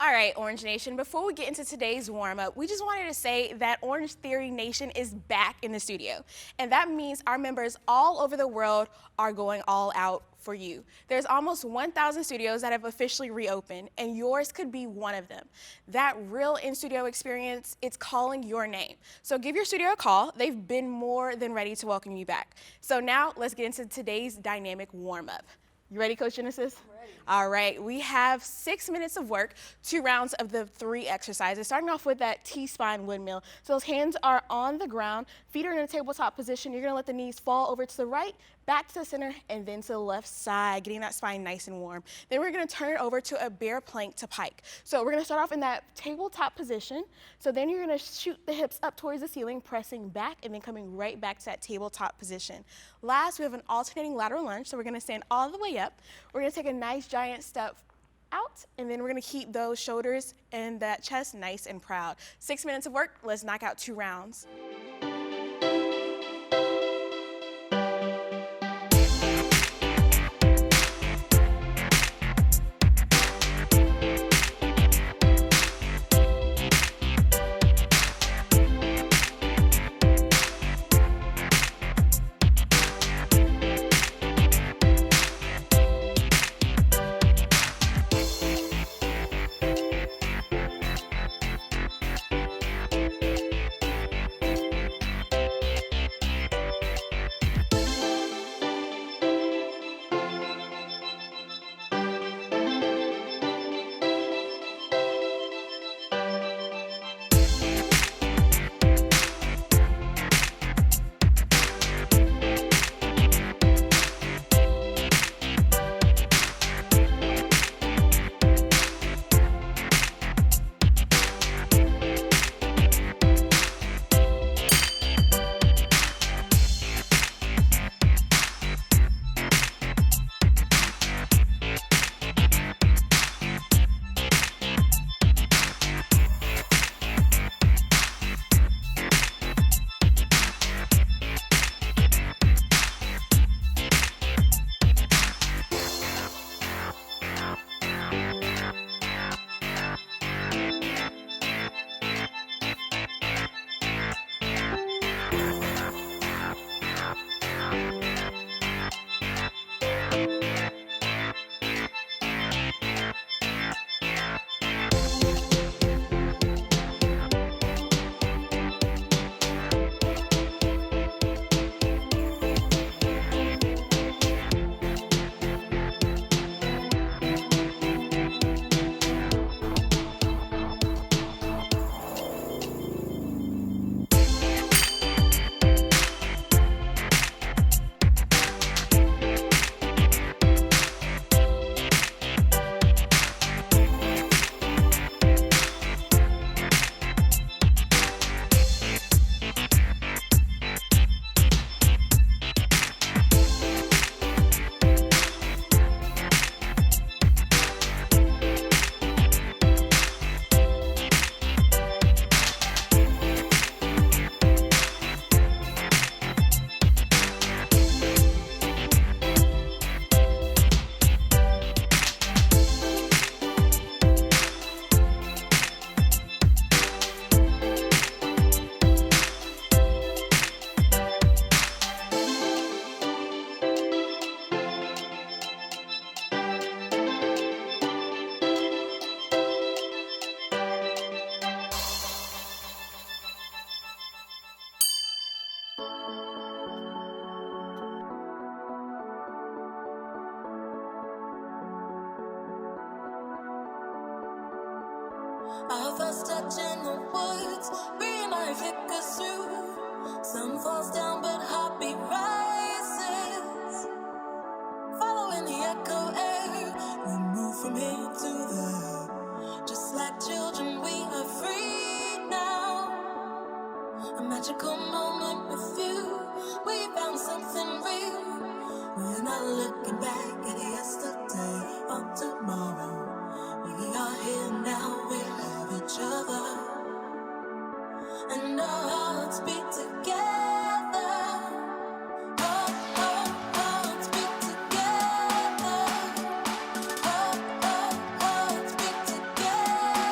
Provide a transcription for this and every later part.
All right, Orange Nation, before we get into today's warm-up, we just wanted to say that Orangetheory Nation is back in the studio. And that means our members all over the world are going all out for you. There's almost 1,000 studios that have officially reopened, and yours could be one of them. That real in-studio experience, it's calling your name. So give your studio a call. They've been more than ready to welcome you back. So now let's get into today's dynamic warm-up. You ready, Coach Genesis? I'm ready. All right, we have 6 minutes of work, 2 rounds of the 3 exercises, starting off with that T-spine windmill. So those hands are on the ground, feet are in a tabletop position. You're gonna let the knees fall over to the right, back to the center, and then to the left side, getting that spine nice and warm. Then we're gonna turn it over to a bear plank to pike. So we're gonna start off in that tabletop position. So then you're gonna shoot the hips up towards the ceiling, pressing back, and then coming right back to that tabletop position. Last, we have an alternating lateral lunge. So we're gonna stand all the way up. We're gonna take a nice giant step out, and then we're gonna keep those shoulders and that chest nice and proud. 6 minutes of work, let's knock out 2 rounds. Our first touch in the woods, realize it goes through. Sun falls down, but heartbeat rises. Following the echo air, we move from here to there. Just like children, we are free now. A magical moment with you. We found something real. We're not looking back at yesterday or tomorrow. We are here now, we have each other, and our hearts beat together. Oh, oh, hearts beat together. Oh, oh, hearts beat together.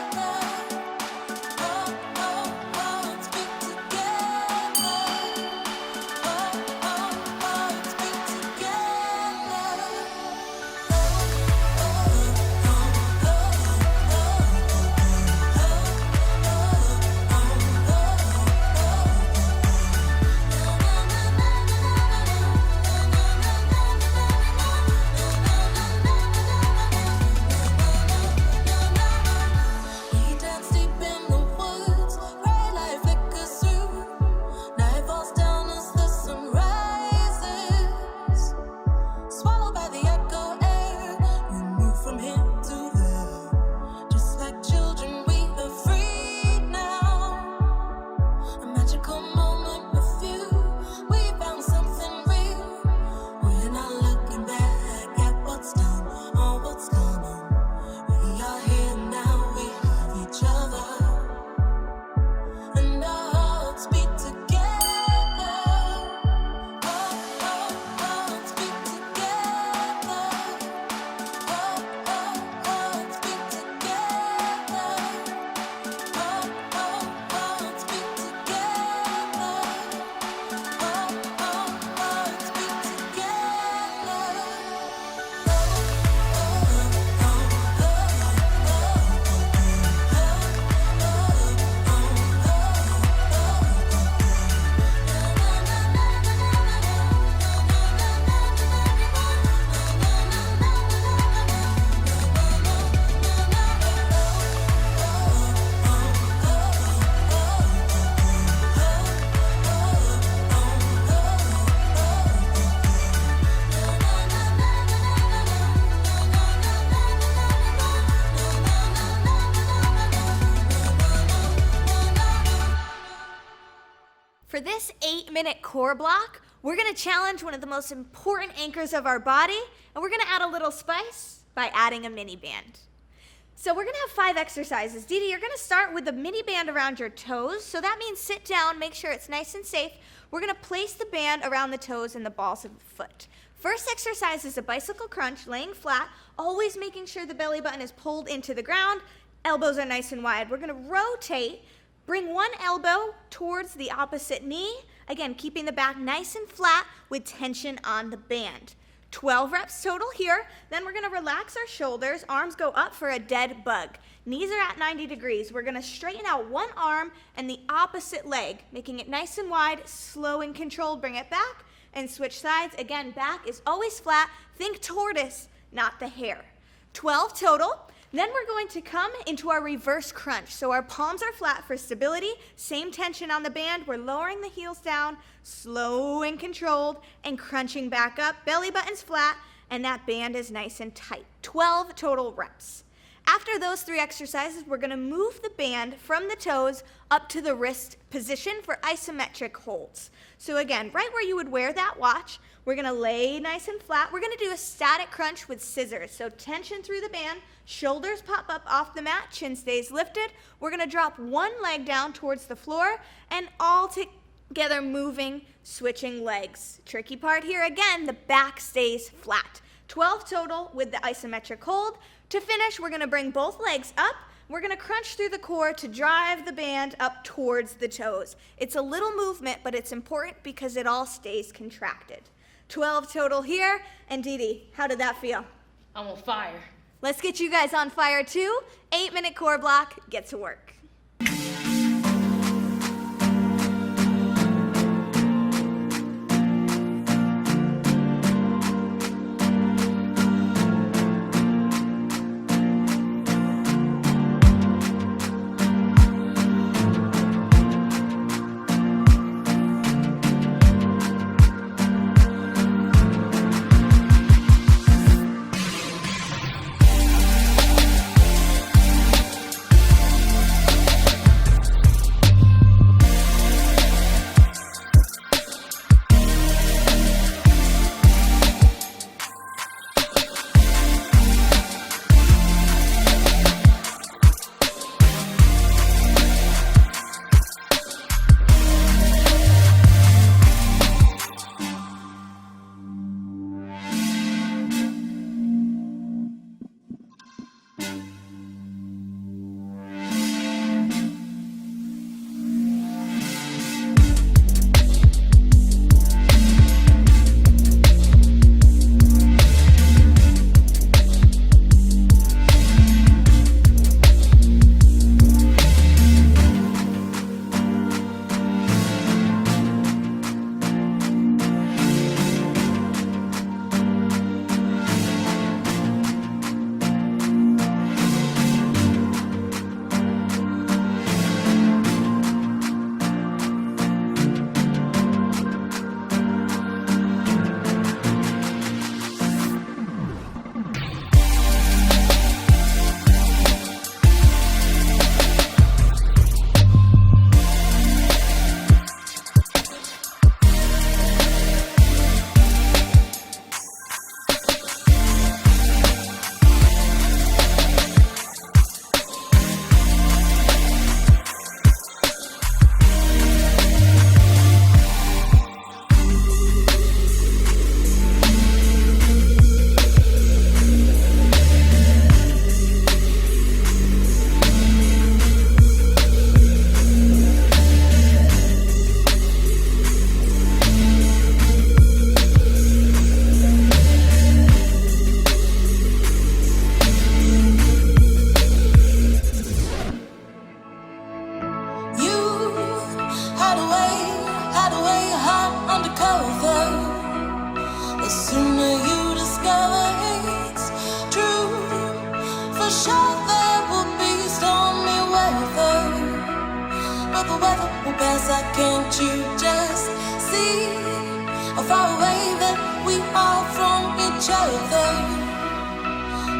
For this 8-minute core block, we're gonna challenge one of the most important anchors of our body, and we're gonna add a little spice by adding a mini band. So we're gonna have 5 exercises. Dee Dee, you're gonna start with the mini band around your toes. So that means sit down, make sure it's nice and safe. We're gonna place the band around the toes and the balls of the foot. First exercise is a bicycle crunch, laying flat, always making sure the belly button is pulled into the ground. Elbows are nice and wide. We're gonna rotate, bring one elbow towards the opposite knee. Again, keeping the back nice and flat with tension on the band. 12 reps total here. Then we're gonna relax our shoulders. Arms go up for a dead bug. Knees are at 90 degrees. We're gonna straighten out one arm and the opposite leg, making it nice and wide, slow and controlled. Bring it back and switch sides. Again, back is always flat. Think tortoise, not the hare. 12 total. Then we're going to come into our reverse crunch. So our palms are flat for stability, same tension on the band. We're lowering the heels down, slow and controlled, and crunching back up. Belly button's flat, and that band is nice and tight. 12 total reps. After those 3 exercises, we're gonna move the band from the toes up to the wrist position for isometric holds. So again, right where you would wear that watch, we're gonna lay nice and flat. We're gonna do a static crunch with scissors. So tension through the band, shoulders pop up off the mat, chin stays lifted. We're gonna drop one leg down towards the floor and all together moving, switching legs. Tricky part here again, the back stays flat. 12 total with the isometric hold. To finish, we're gonna bring both legs up. We're gonna crunch through the core to drive the band up towards the toes. It's a little movement, but it's important because it all stays contracted. 12 total here. And Dee Dee, how did that feel? I'm on fire. Let's get you guys on fire too. 8-minute core block, get to work. The sooner you discover it's true, for sure there will be stormy weather, but the weather will pass. Can't you just see how far away that we are from each other?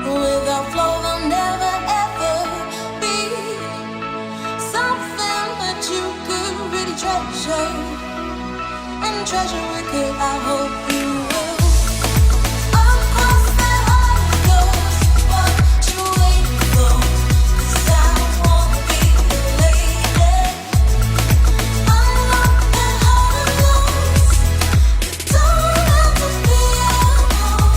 Without flow there'll never ever be something that you could really treasure. and treasure it good. I hope you will. I'll cross that line of yours. What you waiting for? 'Cause I wanna be your lady. I'm locked and heart alone. Don't have to be alone.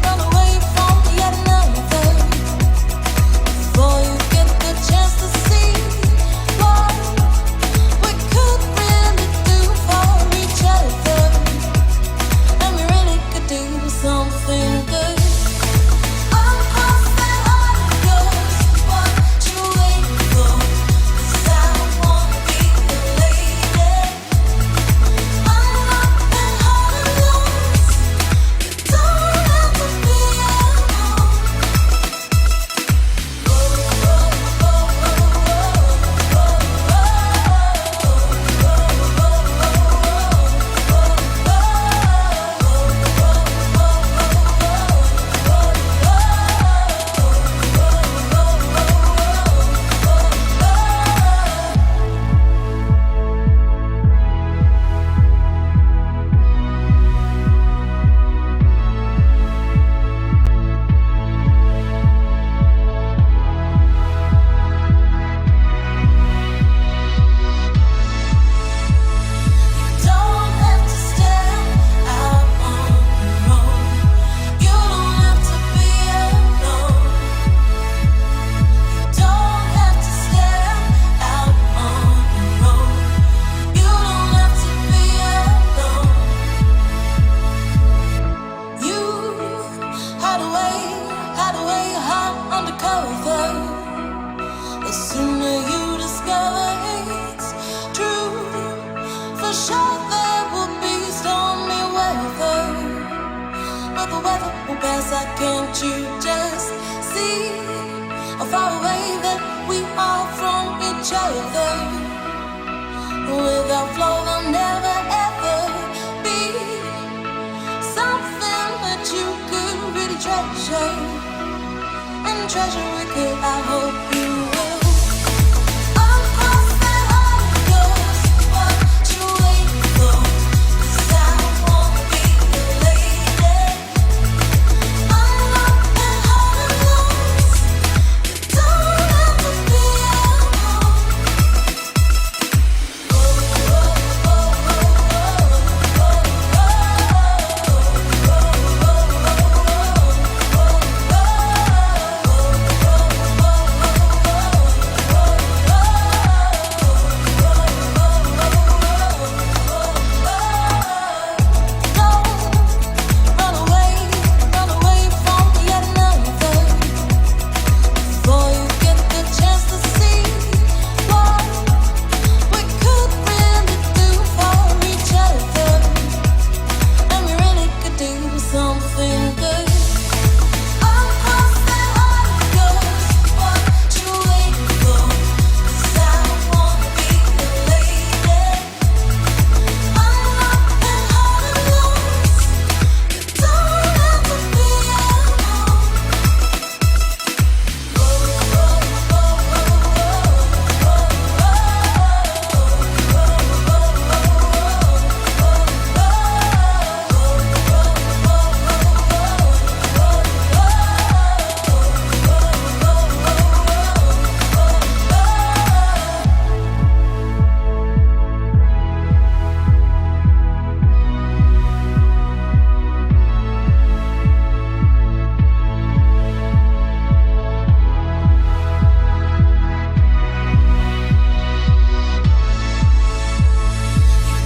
Run away from yet another. Before you get the chance to see what we could really do for each other, and we really could do something good. I'll cross that line of yours. What you waiting for? 'Cause I wanna be your lady. I'm locked and heart alone. Don't have to be alone. Don't have to step out on your own. You don't have to be alone. Don't have to step out on your own. You don't have to be alone. You hide away, hide undercover. The sooner you discover it's true, for sure there will be stormy weather. But the weather will pass, can't you just see how far away that we are from each other? Without flow there'll never ever be something that you could really treasure, and treasure it good. I hope you will. I'll cross that line of yours. What you waiting for? 'Cause I wanna be your lady. I'm locked and heart alone. Don't have to be alone. Run away from yet another. Before you get the chance to see what we could really do for each other, and we really could do something good. I'll cross that line of yours. What you waiting for? 'Cause I wanna be your lady. I'm locked and heart alone. Don't have to be alone.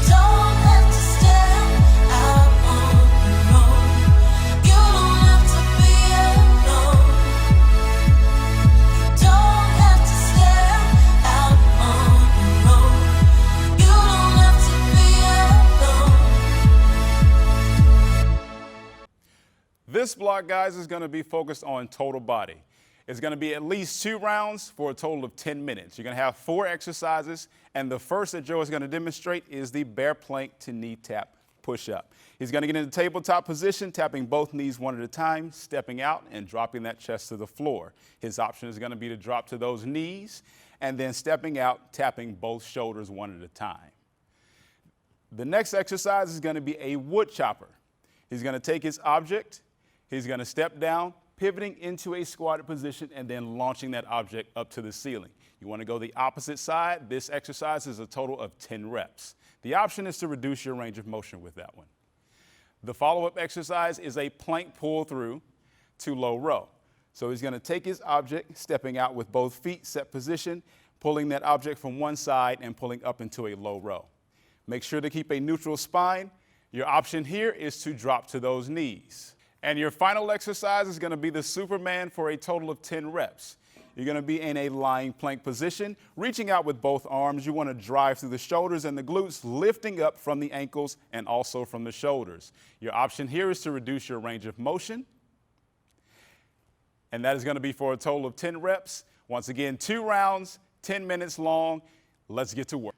Don't have to step out on your own. You don't have to be alone. Don't have to step out on your own. You don't have to be alone. This block, guys, is going to be focused on total body. It's going to be at least 2 rounds for a total of 10 minutes. You're going to have 4 exercises, and the first that Joe is going to demonstrate is the bear plank to knee tap push-up. He's going to get into tabletop position, tapping both knees one at a time, stepping out and dropping that chest to the floor. His option is going to be to drop to those knees and then stepping out, tapping both shoulders one at a time. The next exercise is going to be a wood chopper. He's going to take his object, he's going to step down, pivoting into a squatted position and then launching that object up to the ceiling. You want to go the opposite side. This exercise is a total of 10 reps. The option is to reduce your range of motion with that one. The follow-up exercise is a plank pull through to low row. So he's going to take his object, stepping out with both feet set position, pulling that object from one side and pulling up into a low row. Make sure to keep a neutral spine. Your option here is to drop to those knees. And your final exercise is going to be the Superman for a total of 10 reps. You're going to be in a lying plank position, reaching out with both arms. You want to drive through the shoulders and the glutes, lifting up from the ankles and also from the shoulders. Your option here is to reduce your range of motion. And that is going to be for a total of 10 reps. Once again, 2 rounds, 10 minutes long. Let's get to work.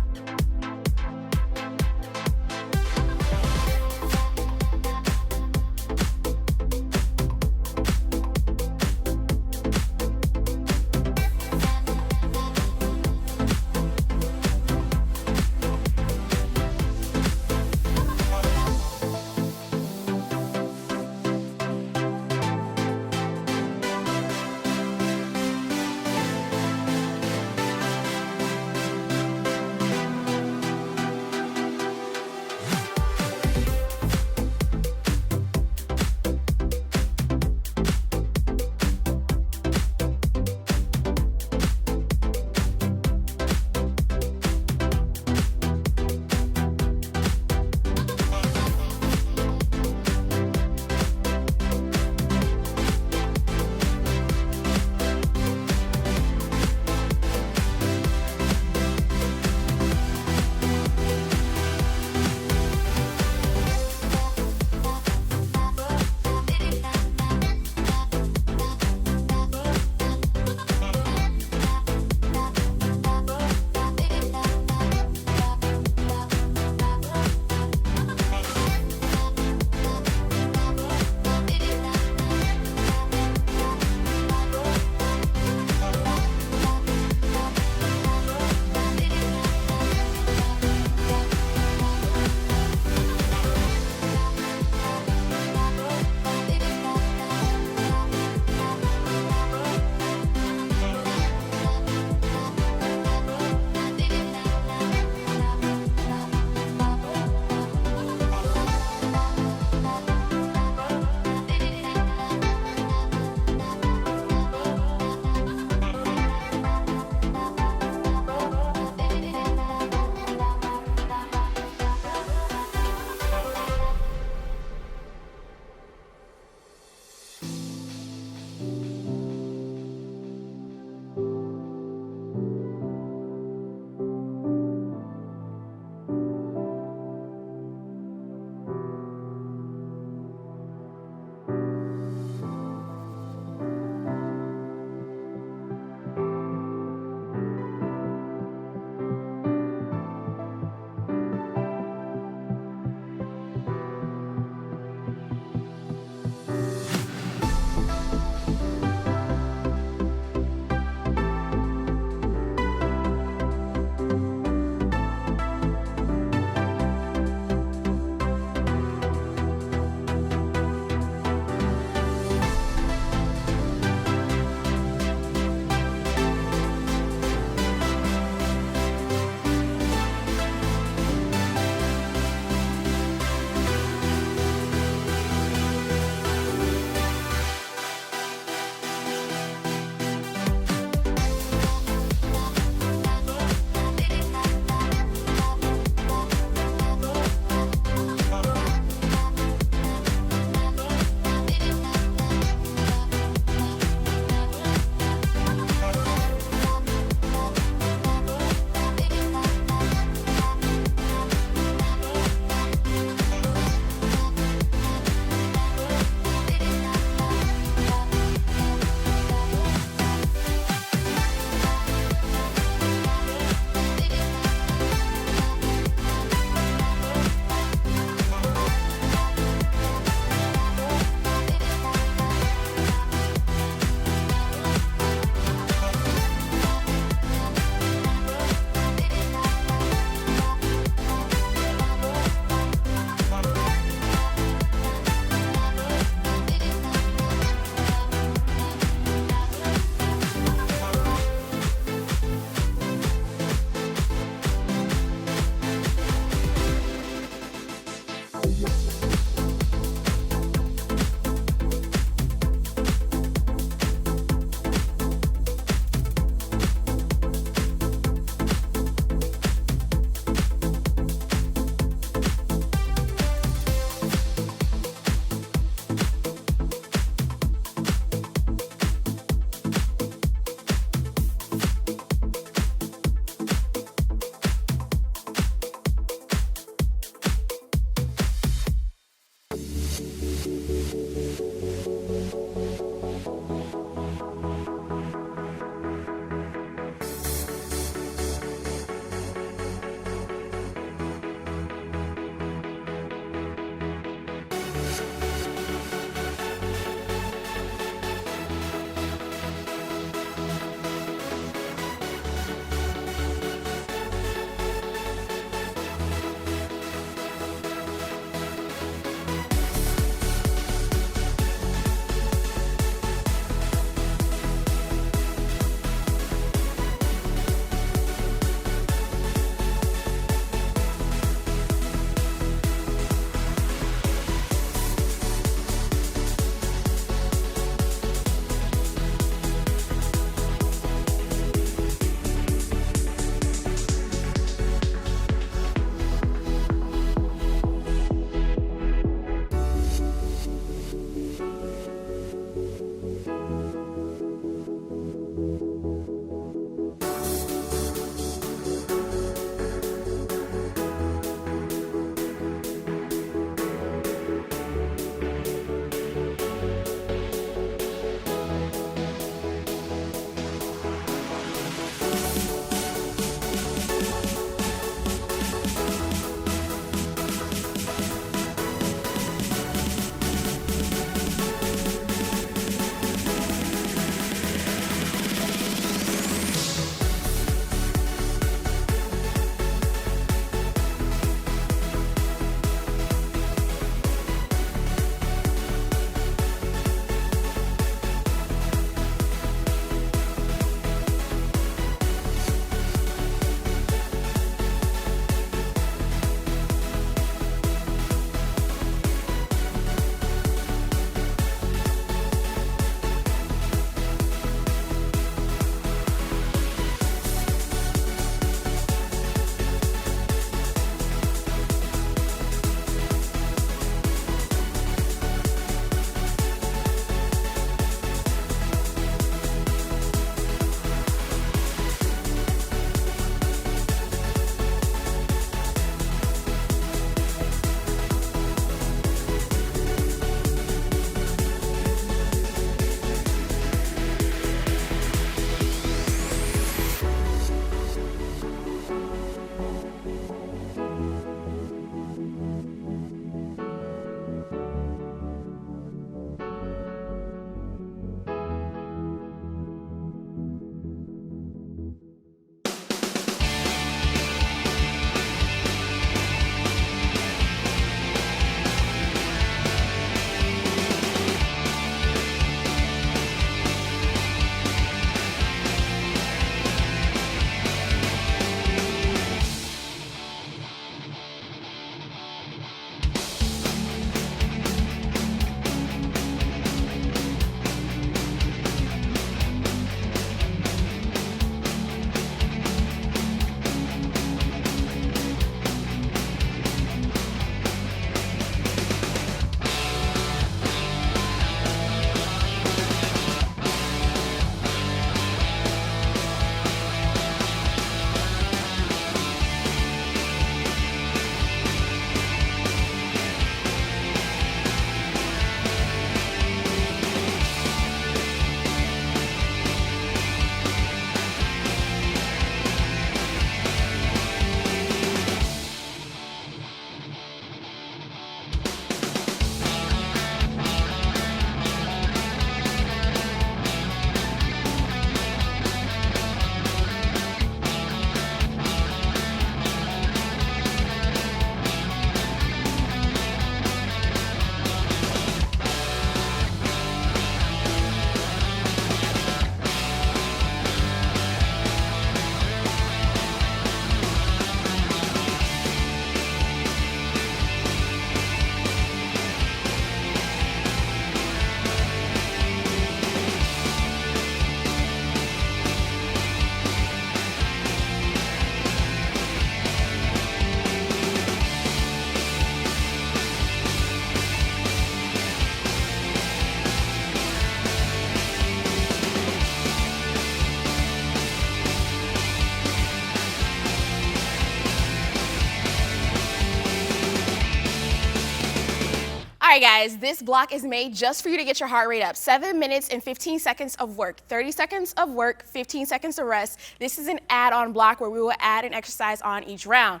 right, guys, this block is made just for you to get your heart rate up. 7 minutes and 15 seconds of work, 30 seconds of work, 15 seconds of rest. This is an add-on block where we will add an exercise on each round.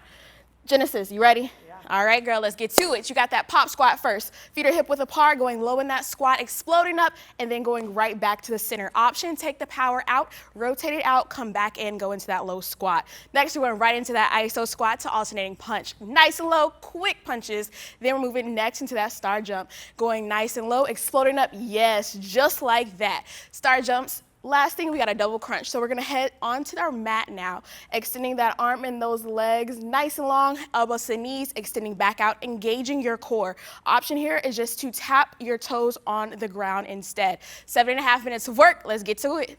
Genesis, you ready? Yeah. All right, girl, let's get to it. You got that pop squat first. Feet are hip width apart, going low in that squat, exploding up, and then going right back to the center. Option, take the power out, rotate it out, come back in, go into that low squat. Next, we're going right into that ISO squat to alternating punch. Nice and low, quick punches. Then we're moving next into that star jump, going nice and low, exploding up. Yes, just like that. Star jumps. Last thing, we got a double crunch. So we're gonna head onto our mat now, extending that arm and those legs nice and long, elbows to knees, extending back out, engaging your core. Option here is just to tap your toes on the ground instead. 7.5 minutes of work, let's get to it.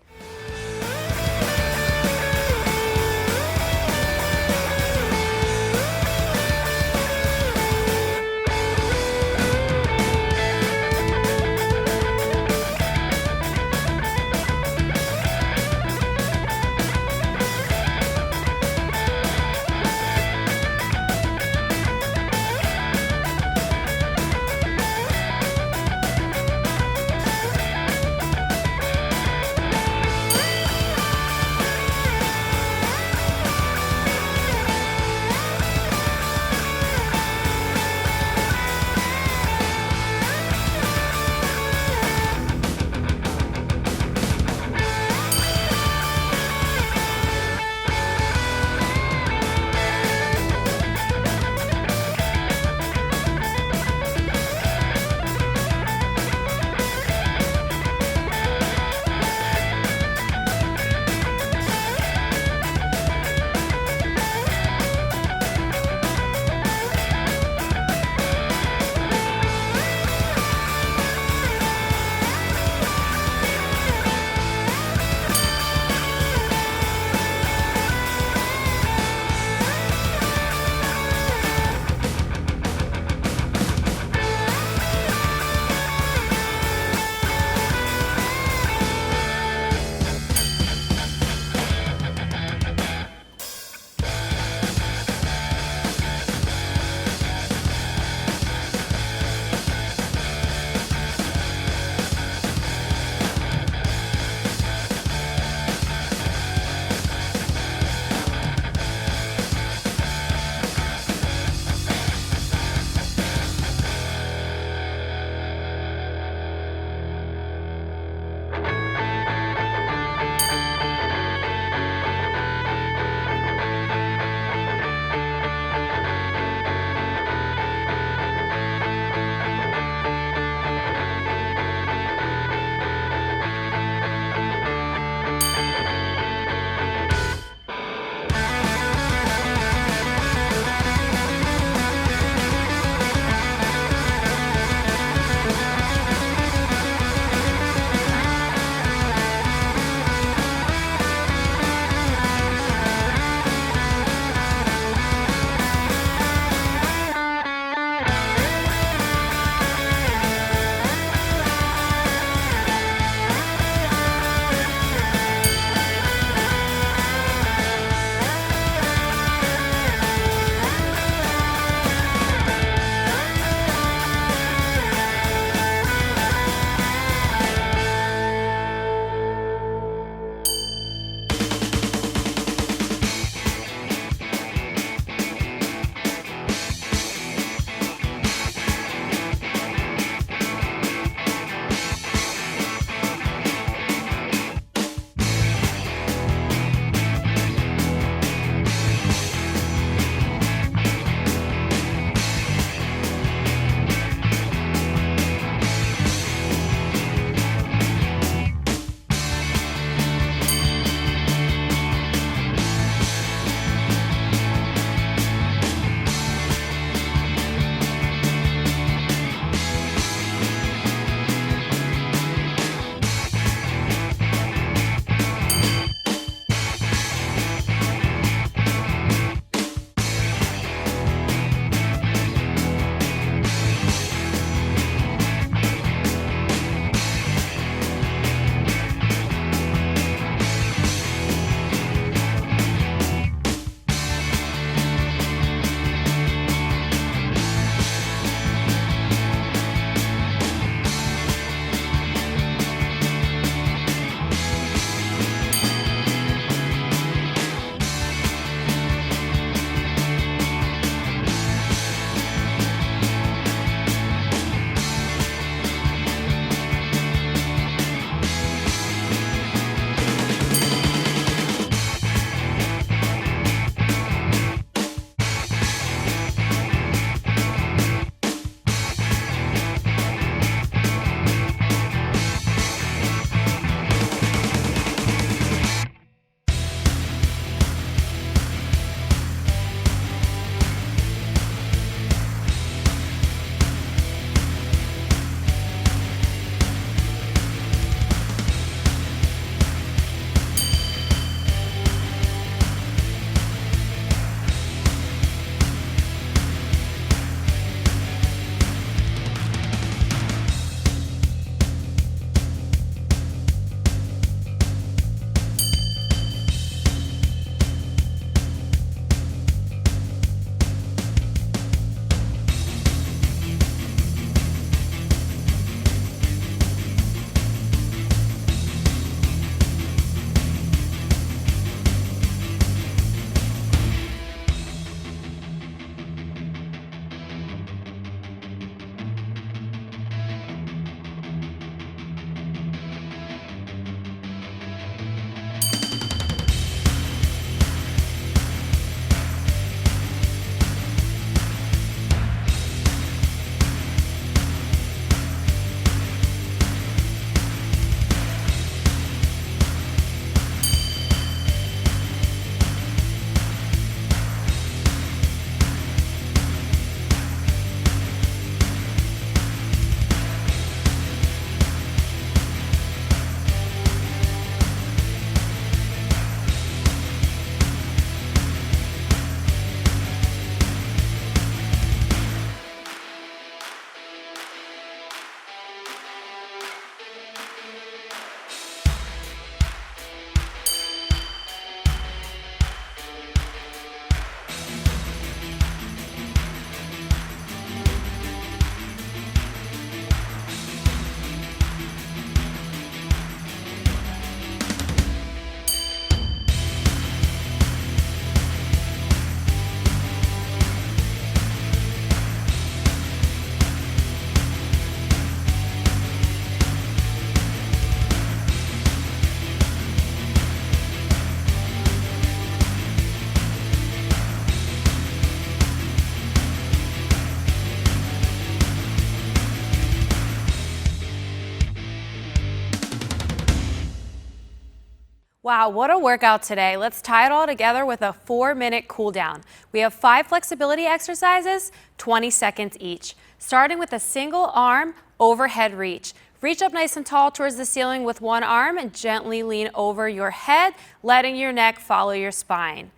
Wow, what a workout today. Let's tie it all together with a 4-minute cool down. We have 5 flexibility exercises, 20 seconds each. Starting with a single arm overhead reach. Reach up nice and tall towards the ceiling with one arm and gently lean over your head, letting your neck follow your spine.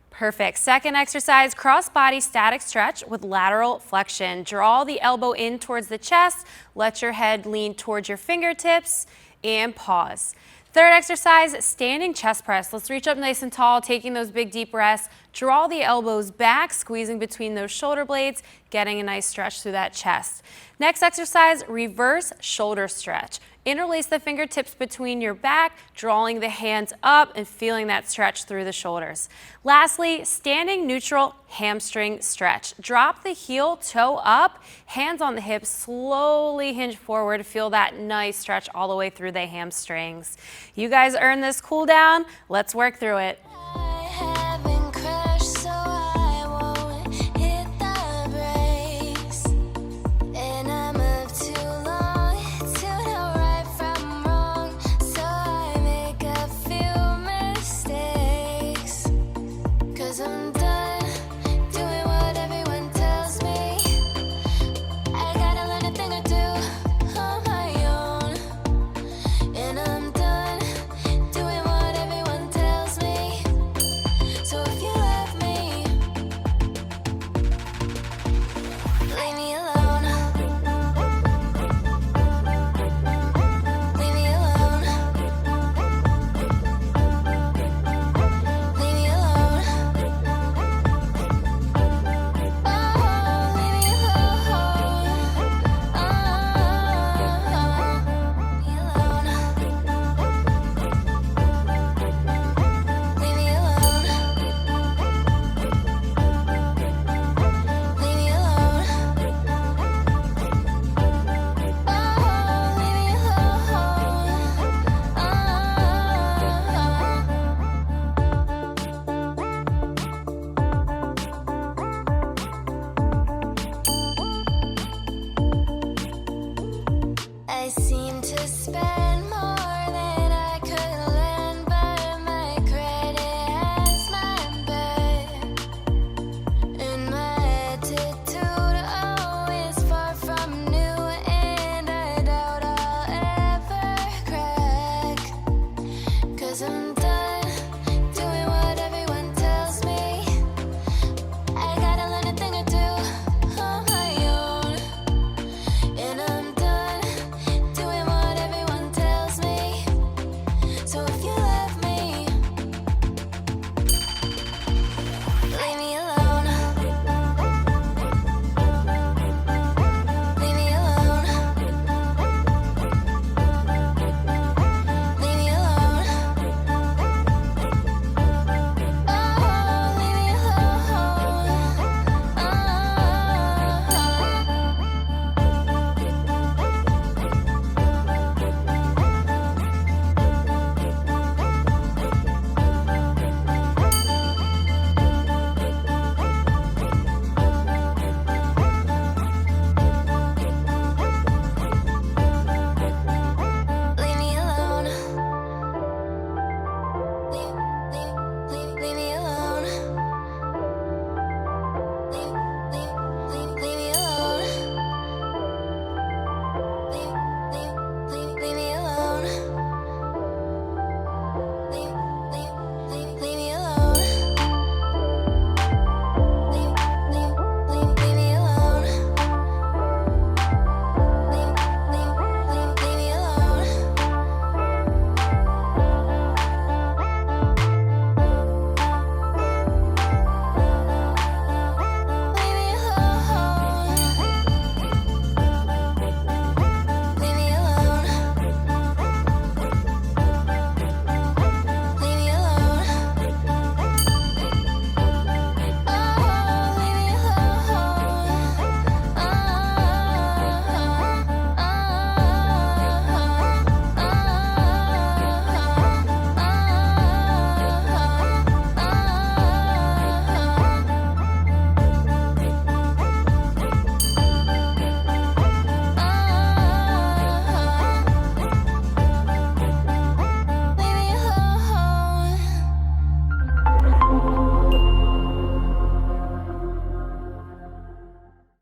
Perfect. Second exercise, cross body static stretch with lateral flexion. Draw the elbow in towards the chest, let your head lean towards your fingertips, and pause. Third exercise, standing chest press. Let's reach up nice and tall, taking those big deep breaths. Draw the elbows back, squeezing between those shoulder blades, getting a nice stretch through that chest. Next exercise, reverse shoulder stretch. Interlace the fingertips between your back, drawing the hands up and feeling that stretch through the shoulders. Lastly, standing neutral hamstring stretch. Drop the heel toe up, hands on the hips, slowly hinge forward. Feel that nice stretch all the way through the hamstrings. You guys earned this cool down. Let's work through it. I haven't crashed, so I won't hit the brakes. And I move too long to know right from wrong, so I make a few mistakes. 'Cause I'm done doing what everyone tells me. I gotta learn a thing or two on my own. And I'm done doing what everyone tells me. So if you love me, leave me alone. Leave me alone. Leave me alone. Oh, leave me alone. Leave me alone. Leave me alone. Oh, leave me alone. I seem to spend more than I could lend, but my credit has my back. And my attitude always far from new, and I doubt I'll ever crack. 'Cause I'm done